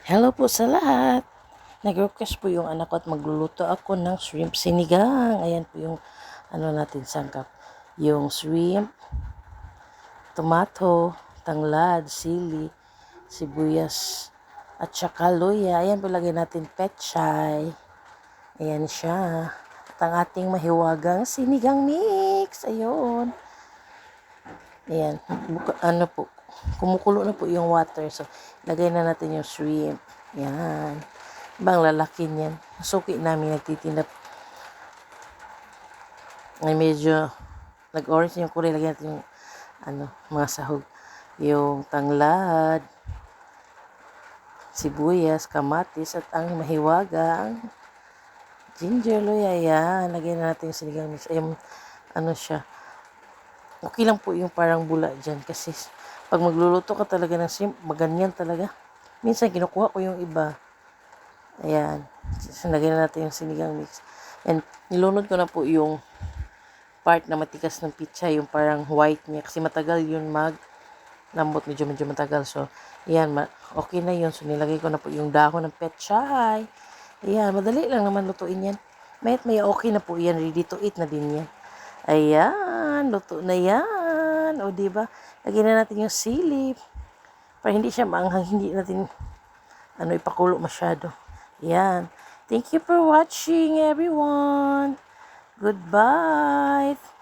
Hello po sa lahat. Nag-request po yung anak ko at magluluto ako ng shrimp sinigang. Ayan po yung natin sangkap. Yung shrimp, tomato, tanglad, sili, sibuyas, at saka luya. Ayan po lagay natin pechay. Ayan siya. At ang ating mahiwagang sinigang mix. Ayun. Ayan. Kumukulo na po yung water. So, lagay na natin yung shrimp. Yan. Ibang lalaki niyan. Suki namin nagtitinda. Ay medyo nag-orange yung kulay. Lagyan natin yung mga sahog. Yung tanglad, sibuyas, kamatis, at ang mahiwagang ginger, luya. Yan. Lagyan na natin yung sinigang mix. Ay, siya. Okay lang po yung parang bula dyan. Kasi pag magluluto ka talaga ng shrimp, maganyan talaga. Minsan kinukuha ko yung iba. Ayan. Lagyan na natin yung sinigang mix. And nilunod ko na po yung part na matigas ng pizza, yung parang white niya. Kasi matagal yun lambot, medyo matagal. So, ayan, okay na yun. So, nilagay ko na po yung dahon ng pechay. Ayan, madali lang naman lutuin yan. Mayat maya okay na po yan. Ready to eat na din yan. Ayan, luto na yan. O, diba? Lagyan na natin yung sili. Para hindi siya maanghang, hindi natin ipakulo masyado. Ayan. Thank you for watching, everyone. Goodbye.